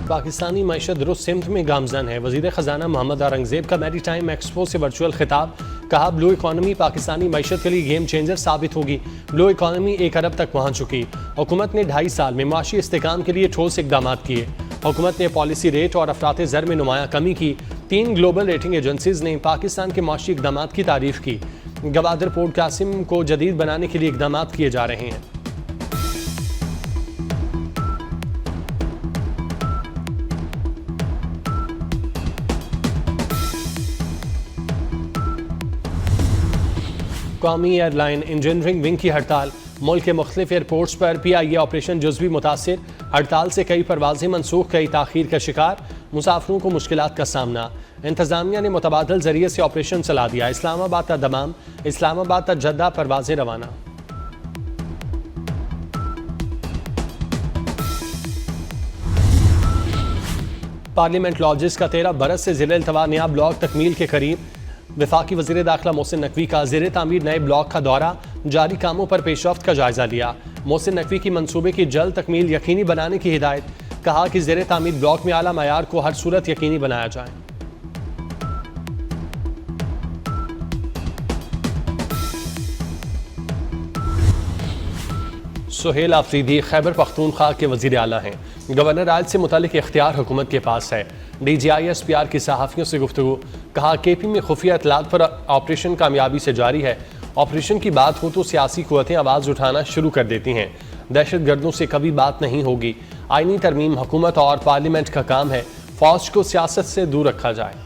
पाकिस्तानी मईशत दुरुस्त सिमत में गामजन है। वज़ीर ख़जाना मोहम्मद औरंगज़ेब का मैरी टाइम एक्सपो से वर्चुअल खिताब। कहा ब्लू इकॉनमी पाकिस्तानी मईशत के लिए गेम चेंजर साबित होगी। ब्लू इकॉनमी 1 अरब तक पहुँच चुकी। हुकूमत ने 2.5 साल में माशी इस्तेकाम के लिए ठोस इकदाम किए। हुकूमत ने पॉलिसी रेट और अफरात ज़र में नुमाया कमी की। 3 ग्लोबल रेटिंग एजेंसीज ने पाकिस्तान के माशी इकदाम की तारीफ की। गवादर पोर्ट कासिम को जदीद बनाने के लिए इकदाम किए जा रहे हैं। कौमी एयरलाइन इंजीनियरिंग विंग की हड़ताल। मुल्क के मुख्तलिफ एयरपोर्ट्स पर PIA ऑपरेशन जुज़वी मुतासिर। हड़ताल से कई परवाजें मनसूख, कई ताख़ीर का शिकार। मुसाफिरों को मुश्किलात का सामना। इंतज़ामिया ने मुतबादल जरिए से ऑपरेशन चला दिया। इस्लामाबाद तक दमाम, इस्लामाबाद तक जद्दा परवाजें रवाना। पार्लियामेंट लॉजिस का 13 बरस से ज़िले इल्तवा नया ब्लॉक तकमील के करीब। वफाकी वज़ीर दाखिला मोहसिन नकवी का ज़ेर तामीर नए ब्लॉक का दौरा। जारी कामों पर पेशरफ्त का जायजा लिया। मोहसिन नकवी की मंसूबे की जल्द तकमील यकीनी बनाने की हिदायत। कहा कि ज़ेर तामीर ब्लॉक में आला मयार को हर सूरत यकीनी बनाया जाए। सुहेल आफरीदी खैबर पख्तूनख्वा के वज़ीर आला हैं। गवर्नर आज से मुतालिक इख्तियार हुकूमत के पास है। DGI-SPR की सहाफ़ियों से गुफ्तगू। कहा KP में खुफिया इतलात पर ऑपरेशन कामयाबी से जारी है। ऑपरेशन की बात हो तो सियासी कुव्वतें आवाज़ उठाना शुरू कर देती हैं। दहशत गर्दों से कभी बात नहीं होगी। आईनी तरमीम हुकूमत और पार्लियामेंट का काम है। फौज को सियासत से दूर रखा जाए।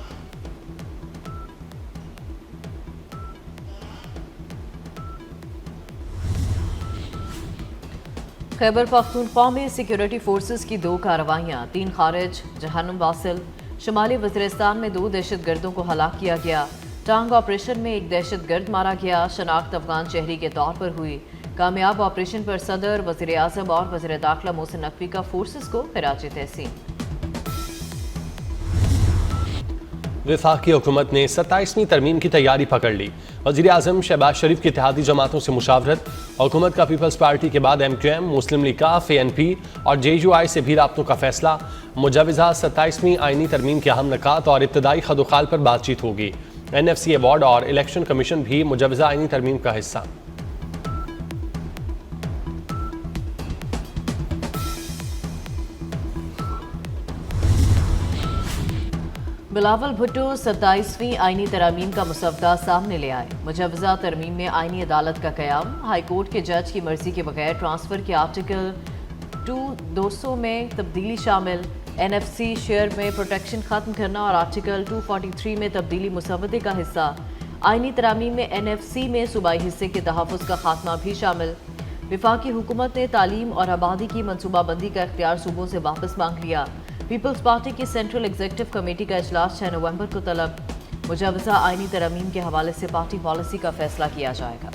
खैबर पख्तूनख्वा में सिक्योरिटी फोर्सेस की 2 कार्रवाइयाँ, 3 खारिज, जहन्नुम वासिल। शुमाली वज़ीरिस्तान में 2 दहशत गर्दों को हलाक किया गया। टांग ऑपरेशन में 1 दहशत गर्द मारा गया। शनाख्त अफगान शहरी के तौर पर हुई। कामयाब ऑपरेशन पर सदर, वज़ीर आज़म और वज़ीर दाखिला मोहसिन नकवी का फोर्सेस को खिराज तहसीन। वफाकी हुकूमत ने 27वीं तरमीम की तैयारी पकड़ ली। वज़ीर आज़म शहबाज शरीफ की इत्तेहादी जमातों से मुशावरत। हुकूमत का पीपल्स पार्टी के बाद MQM, मुस्लिम लीग काफ, ANP और JUI से भी राब्तों का फैसला। मुजवज़ा 27वीं आईनी तरमीम के अहम नकात और इब्तदाई खदोखाल पर बातचीत होगी। NFC अवार्ड और इलेक्शन कमीशन भी मुजवज़ा आईनी तरमीम का हिस्सा। बिलावल भुट्टो 27वीं आईनी तरमीम का मुसवदा सामने ले आए। मुजवज़ा तरमीम में आईनी अदालत का क़याम। हाईकोर्ट के जज की मर्जी के बगैर ट्रांसफ़र के आर्टिकल 200 में तब्दीली शामिल। NFC शेयर में प्रोटेक्शन ख़त्म करना और आर्टिकल 243 में तब्दीली मुसवदे का हिस्सा। आईनी तरमीम में NFC में सूबाई हिस्से के तहफ़्फ़ुज़ का खात्मा भी शामिल। वफाकी हुकूमत ने तालीम और आबादी की मनसूबाबंदी का इख्तियार सूबों से वापस मांग लिया। पीपल्स पार्टी की सेंट्रल एग्जीक्यूटिव कमेटी का इजलास 6 नवंबर को तलब। मुजवज़ा आईनी तरमीम के हवाले से पार्टी पॉलिसी का फैसला किया जाएगा।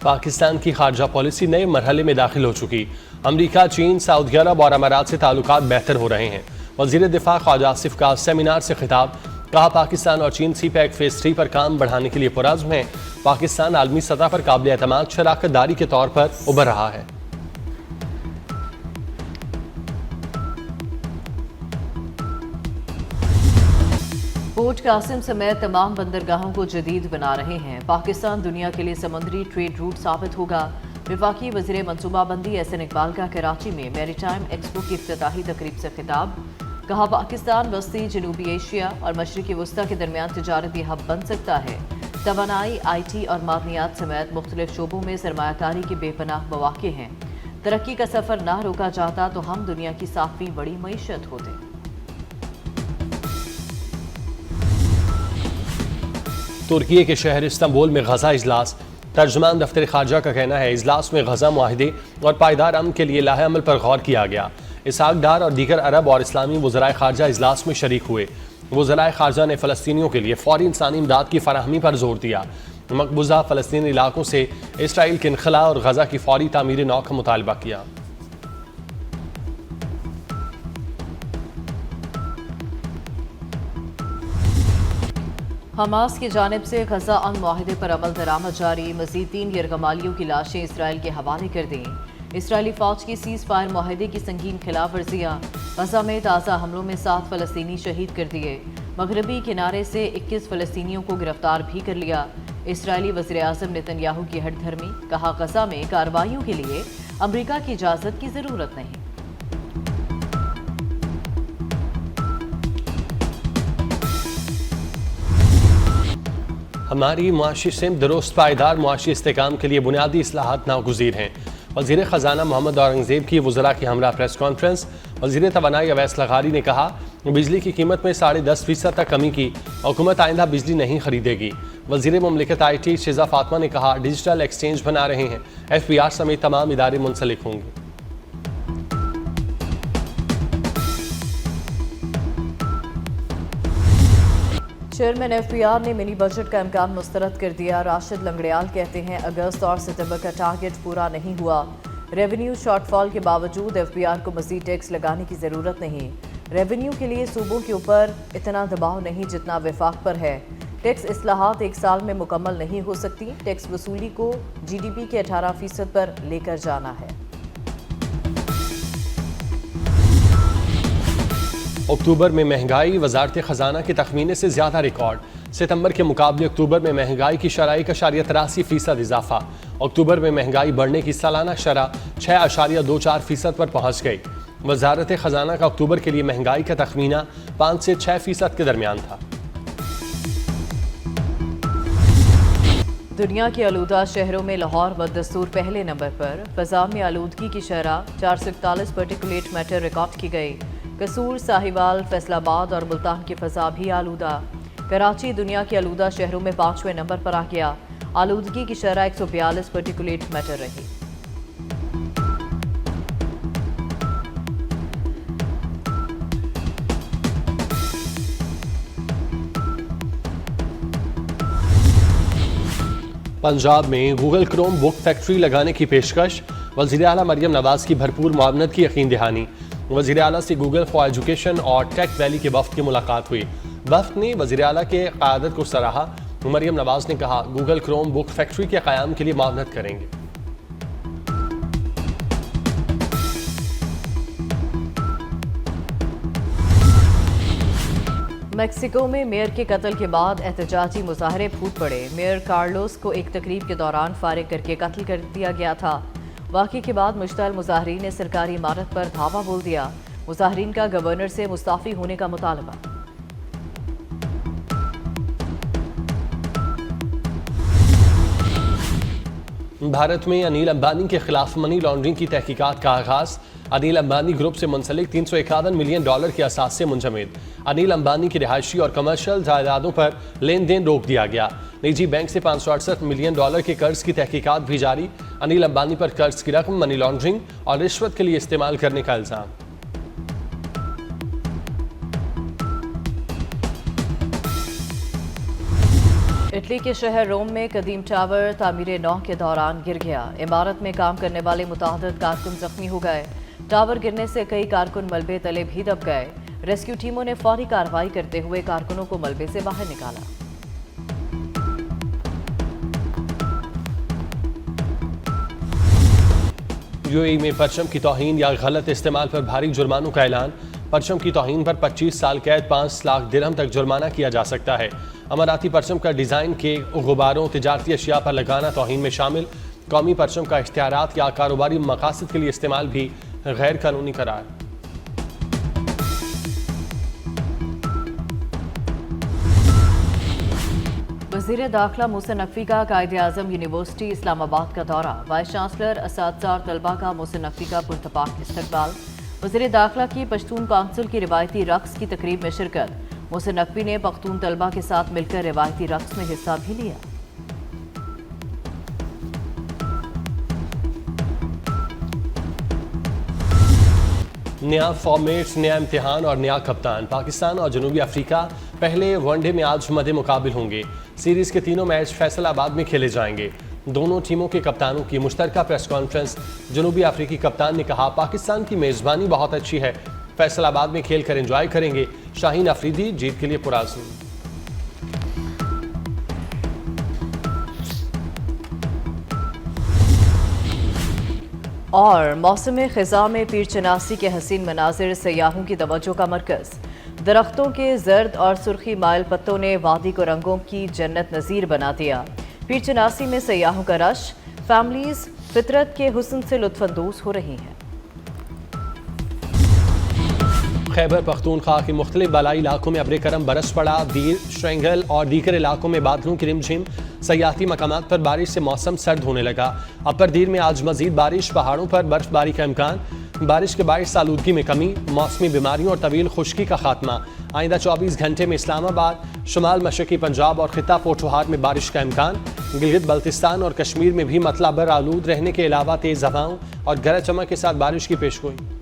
पाकिस्तान की खारजा पॉलिसी नए मरहले में दाखिल हो चुकी। अमरीका, चीन, सऊदी अरब और अमारात से ताल्लुकात बेहतर हो रहे हैं। वज़ीर दिफा ख्वाजा आसिफ का सेमिनार से खिताब। कहा पाकिस्तान और चीन CPEC फेज़ 3 पर काम बढ़ाने के लिए पुरज़्म है। पाकिस्तान आलमी सतह पर काबिल एतमाद शराकत दारी के तौर पर उभर रहा है। पोर्ट कासिम समेत तमाम बंदरगाहों को जदीद बना रहे हैं। पाकिस्तान दुनिया के लिए समुद्री ट्रेड रूट साबित होगा। वफाकी वज़ीर मनसूबाबंदी SN इकबाल का कराची में मैरी टाइम एक्सपो की इफ्तिताही तकरीब से खिताब। कहा पाकिस्तान वस्ती जनूबी एशिया और मशरिकी वस्ता के दरमियान तिजारती हब बन सकता है। तवानाई, IT और मादनियात समेत मुख्तलिफ शोबों में सरमायाकारी के बेपनाह मौक़े हैं। तरक्की का सफ़र ना रोका जाता तो हम दुनिया की 7वीं बड़ी मईशत होते। तुर्की के शहर इस्तांबुल में गजा इजलास। तर्जुमान दफ्तर खारजा का कहना है इजलास में गजा मुआहिदे और पायदार अमन के लिए लाहे अमल पर गौर किया गया। इसहाक डार और दीगर अरब और इस्लामी वज़राए खारजा इजलास में शरीक हुए। वज़राए खारजा ने फ़लस्तीनियों के लिए फ़ौरी इंसानी इमदाद की फराहमी पर जोर दिया। मकबूजा फ़लस्तीनी इलाकों से इसराइल के इनखला और गजा की फ़ौरी तामीर नौ का मुतालबा किया। हमास की जानिब से गजा अमन मुआहदे पर अमल दरामद जारी। मजीद 3 यरगमालियों की लाशें इसराइल के हवाले कर दी। इसराइली फौज की सीज फायर मुआहदे की संगीन खिलाफ वर्जियाँ। गजा में ताज़ा हमलों में 7 फ़लस्तीनी शहीद कर दिए। मगरबी किनारे से 21 फ़लस्तीनियों को गिरफ्तार भी कर लिया। इसराइली वज़ीर आज़म नेतन्याहू की हटधर्मी, कहा गजा में कार्रवाइयों के लिए अमरीका की इजाज़त की ज़रूरत नहीं। हमारी मुआशी सिमत दुरुस्त पायदार मुआशी इस्तेकाम के लिए बुनियादी इस्लाहात नागुज़ीर हैं। वज़ीर ख़जाना मोहम्मद औरंगज़ेब की वज़रा की हमरा प्रेस कॉन्फ्रेंस। वज़ीर तवानाई अवैस लगारी ने कहा, बिजली की कीमत में 10.5% तक कमी की, हुकूमत आइंदा बिजली नहीं खरीदेगी। वज़ीर मुमलिकत IT शिज़ा फातमा ने कहा, डिजिटल एक्सचेंज बना रहे हैं, FBR समेत तमाम इदारे मुंसलिक होंगे। चेयरमैन FBR ने मिनी बजट का इम्कान मुस्तरद कर दिया। राशिद लंगड़ियाल कहते हैं, अगस्त और सितंबर का टारगेट पूरा नहीं हुआ। रेवेन्यू शॉर्टफॉल के बावजूद FBR को मज़ीद टैक्स लगाने की ज़रूरत नहीं। रेवेन्यू के लिए सूबों के ऊपर इतना दबाव नहीं जितना वफाक पर है। टैक्स इस्लाहात 1 साल में मुकम्मल नहीं हो सकती। टैक्स वसूली को GDP के 18% पर लेकर जाना है। अक्टूबर में महंगाई, वजारत ख़जाना के तखमीने से ज़्यादा रिकॉर्ड। सितंबर के मुकाबले अक्टूबर में महंगाई की शरह 1.83% इजाफा। अक्टूबर में महंगाई बढ़ने की सालाना शरह 6.24% पर पहुँच गई। वजारत ख़जाना का अक्टूबर के लिए महंगाई का तखमीना 5 से 6% के दरमियान था। दुनिया के आलूदा शहरों में लाहौर बदस्तूर पहले नंबर पर। फ़ज़ा में आलूदगी की शरह 441 पार्टिकुलेट मैटर रिकॉर्ड की गई। कसूर, साहिवाल, फैसलाबाद और मुल्तान की फ़ज़ा भी आलूदा। कराची दुनिया के आलूदा शहरों में 5वें नंबर पर आ गया। आलूदगी की शरह 142 पार्टिकुलेट मैटर रही। पंजाब में गूगल क्रोम बुक फैक्ट्री लगाने की पेशकश। वज़ीर आला मरियम नवाज की भरपूर मुआवनत की यकीन दहानी। वज़ीर आला से गूगल फॉर एजुकेशन और टेक वैली के वफ़द की मुलाकात हुई। वफ़द ने वज़ीर आला के क़यादत को सराहा। मरियम नवाज ने कहा, गूगल क्रोम बुक फैक्ट्री के क़याम के लिए मुआवनत करेंगे। मेक्सिको में मेयर के कत्ल के बाद एहतजाजी मुजाहरे फूट पड़े। मेयर कार्लोस को एक तकरीब के दौरान फारिग करके कत्ल कर दिया गया था। वाक़े के बाद मुश्तअल मुजाहरीन ने सरकारी इमारत पर धावा बोल दिया। मुजाहरीन का गवर्नर से मुस्ताफ़ी होने का मुतालबा। भारत में अनिल अंबानी के खिलाफ मनी लॉन्ड्रिंग की तहकीकात का आगाज। अनिल अंबानी ग्रुप से मुंसलिक $351 मिलियन के असास से मुंजमद। अनिल अंबानी की रिहायशी और कमर्शियल जायदादों पर लेन देन रोक दिया गया। निजी बैंक से $568 मिलियन के कर्ज की तहकीकात भी जारी। अनिल अंबानी पर कर्ज की रकम मनी लॉन्ड्रिंग और रिश्वत के लिए इस्तेमाल करने का इल्जाम। इटली के शहर रोम में कदीम टावर तामीर नौ के दौरान गिर गया। इमारत में काम करने वाले मुतअद्दिद कारकुन जख्मी हो गए। टावर गिरने से कई कारकुन मलबे तले भी दब गए। रेस्क्यू टीमों ने फौरी कार्रवाई करते हुए कारकुनों को मलबे से बाहर निकाला। यूएई में परचम की तौहीन या गलत इस्तेमाल पर भारी जुर्मानों का ऐलान। परचम की तौहीन पर 25 साल कैद, 5 लाख दिरहम तक जुर्माना किया जा सकता है। अमाराती परचम का डिज़ाइन के गुब्बारों, तिजारती अशिया पर लगाना तौहीन में शामिल। कौमी परचम का इख्तियारात या कारोबारी मकासद के लिए इस्तेमाल भी गैर कानूनी करार। वज़ीर दाखिला मोहसिन नकवी का कायद-ए-आज़म यूनिवर्सिटी इस्लामाबाद का दौरा। वाइस चांसलर, असातिज़ा और तलबा का मोहसिन नकवी का पुरतपाक इस्तकबाल। वज़ीर दाखिला की पश्तून काउंसिल की रिवायती रक्स की तकरीब में शिरकत। मोहसिन नकवी ने पख्तून तलबा के साथ मिलकर रिवायती रक्स में हिस्सा भी लिया। नया फॉर्मेट्स, नया इम्तिहान और नया कप्तान। पाकिस्तान और जनूबी अफ्रीका पहले वनडे में आज मद्दे मुकाबिल होंगे। सीरीज के तीनों मैच फैसलाबाद में खेले जाएंगे। दोनों टीमों के कप्तानों की मुश्तरका प्रेस कॉन्फ्रेंस। जनूबी अफ्रीकी कप्तान ने कहा, पाकिस्तान की मेज़बानी बहुत अच्छी है, फैसलाबाद में खेल कर एंजॉय करेंगे। शाहीन अफरीदी जीत के लिए पुराज़्म। और मौसम ख़ज़ा में पीर चनासी के हसीन मनाजिर सयाहों की तवज्जो का मरकज़। दरख्तों के जर्द और सुर्खी माइल पत्तों ने वादी को रंगों की जन्नत नज़ीर बना दिया। पीर चनासी में सयाहों का रश, फैमिलीज फितरत के हुस्न से लुत्फानंदोज हो रही हैं। खैबर पख्तूनख्वा के मुख्तलिफ बलाई इलाकों में अब्र करम बरस पड़ा। दीर, श्रृंगल और दीगर इलाकों में बादलों की रिमझिम। सयाहती मकामात पर बारिश से मौसम सर्द होने लगा। अपर दीर में आज मजीद बारिश, पहाड़ों पर बर्फबारी का इम्कान। बारिश के बायस आलूदगी में कमी, मौसमी बीमारियों और तवील खुश्की का खात्मा। आइंदा 24 घंटे में इस्लामाबाद, शुमाल मशरकी पंजाब और खिता पोठोहार में बारिश का इम्कान। गिलगित बल्तिस्तान और कश्मीर में भी मतला बर आलूद रहने के अलावा तेज़ हवाओं और गरज चमक के साथ बारिश की पेशगोई।